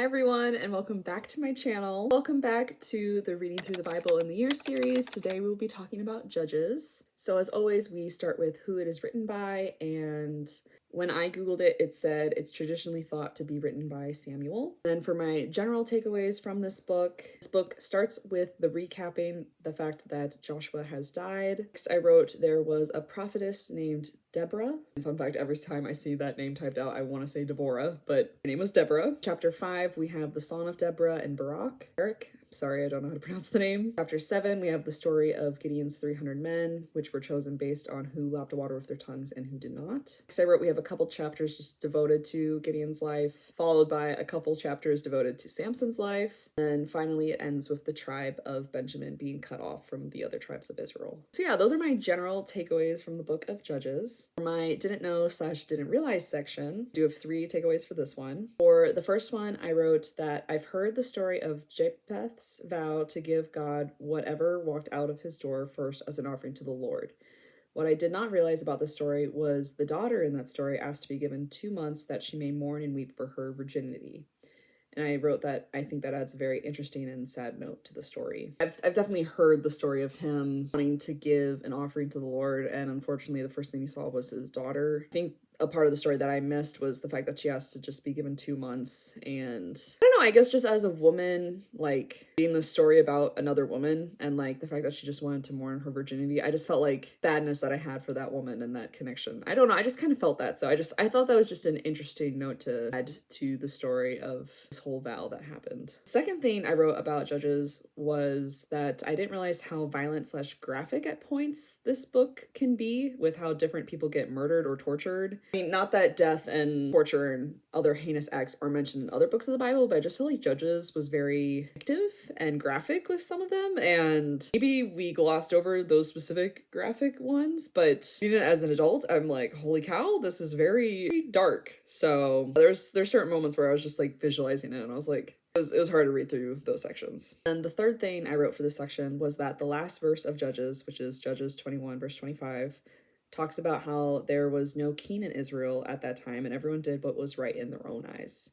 Hi everyone, and welcome back to my channel. Welcome back to the Reading Through the Bible in the Year series. Today we'll be talking about Judges. So as always, we start with who it is written by, and when I googled it, it said it's traditionally thought to be written by Samuel. Then for my general takeaways from this book starts with the recapping the fact that Joshua has died. Next, I wrote there was a prophetess named Deborah. Fun fact, every time I see that name typed out, I want to say Deborah, but her name was Deborah. Chapter 5, we have the Song of Deborah and Barak. Sorry, I don't know how to pronounce the name. Chapter 7, we have the story of Gideon's 300 men, which were chosen based on who lapped water with their tongues and who did not. Next, I wrote we have a couple chapters just devoted to Gideon's life, followed by a couple chapters devoted to Samson's life. And finally, it ends with the tribe of Benjamin being cut off from the other tribes of Israel. So yeah, those are my general takeaways from the book of Judges. For my didn't know / didn't realize section, I do have 3 takeaways for this one. For the first one, I wrote that I've heard the story of Jephthah's vow to give God whatever walked out of his door first as an offering to the Lord. What I did not realize about this story was the daughter in that story asked to be given 2 months that she may mourn and weep for her virginity. And I wrote that I think that adds a very interesting and sad note to the story. I've definitely heard the story of him wanting to give an offering to the Lord, and unfortunately the first thing he saw was his daughter. I think a part of the story that I missed was the fact that she has to just be given 2 months, and I don't know, I guess just as a woman, like, being this story about another woman, and like the fact that she just wanted to mourn her virginity, I just felt like sadness that I had for that woman and that connection. I don't know, I just kind of felt that, so I thought that was just an interesting note to add to the story of this whole vow that happened. Second thing I wrote about Judges was that I didn't realize how violent / graphic at points this book can be, with how different people get murdered or tortured. I mean, not that death and torture and other heinous acts are mentioned in other books of the Bible, but I just feel like Judges was very active and graphic with some of them, and maybe we glossed over those specific graphic ones, but reading it as an adult, I'm like, holy cow, this is very dark. So there's certain moments where I was just like visualizing it, and I was like, it was hard to read through those sections. And the third thing I wrote for this section was that the last verse of Judges, which is Judges 21 verse 25, talks about how there was no king in Israel at that time and everyone did what was right in their own eyes.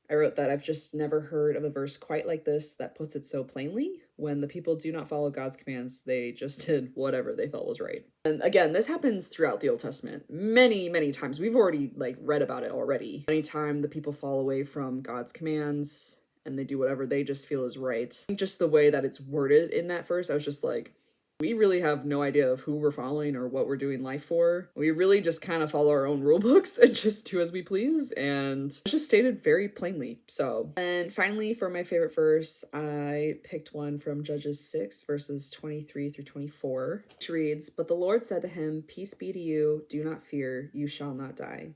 I wrote that I've just never heard of a verse quite like this that puts it so plainly. When the people do not follow God's commands, they just did whatever they felt was right. And again, this happens throughout the Old Testament many, many times. We've already read about it already. Anytime the people fall away from God's commands and they do whatever they just feel is right. I think just the way that it's worded in that verse, I was just like, we really have no idea of who we're following or what we're doing life for. We really just kind of follow our own rule books and just do as we please, and it's just stated very plainly. So, and finally, for my favorite verse, I picked one from Judges 6 verses 23 through 24, which reads, "But the Lord said to him, 'Peace be to you, do not fear, you shall not die.'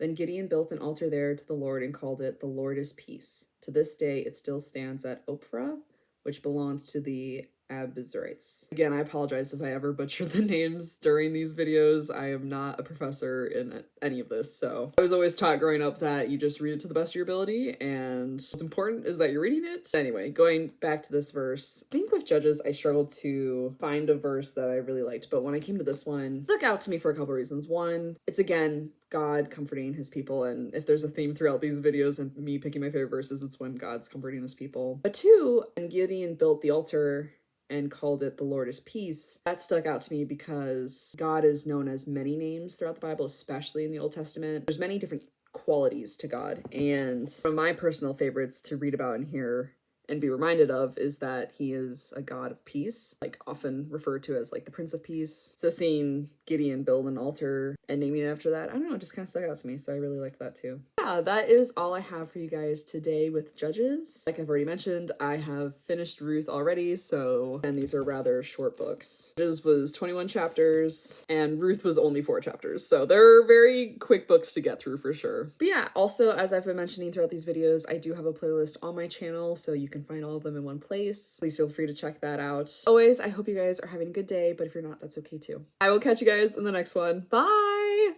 Then Gideon built an altar there to the Lord and called it, 'The Lord is Peace.' To this day, it still stands at Ophrah, which belongs to the Abiezrites." Again, I apologize if I ever butcher the names during these videos. I am not a professor in any of this, so I was always taught growing up that you just read it to the best of your ability, and what's important is that you're reading it. Anyway, going back to this verse, I think with Judges, I struggled to find a verse that I really liked, but when I came to this one, it stuck out to me for a couple reasons. One, it's again God comforting his people, and if there's a theme throughout these videos and me picking my favorite verses, it's when God's comforting his people. But 2, when Gideon built the altar and called it, "The Lord is Peace," that stuck out to me because God is known as many names throughout the Bible, especially in the Old Testament. There's many different qualities to God, and one of my personal favorites to read about in here and be reminded of is that he is a God of peace, like often referred to as like the Prince of Peace. So seeing Gideon build an altar and naming it after that, I don't know, it just kind of stuck out to me, so I really liked that too. Yeah, that is all I have for you guys today with Judges. Like I've already mentioned, I have finished Ruth already, and these are rather short books. Judges was 21 chapters, and Ruth was only 4 chapters, so they're very quick books to get through for sure. But yeah, also, as I've been mentioning throughout these videos, I do have a playlist on my channel, so you can find all of them in one place. Please feel free to check that out. Always, I hope you guys are having a good day, but if you're not, that's okay too. I will catch you guys in the next one. Bye!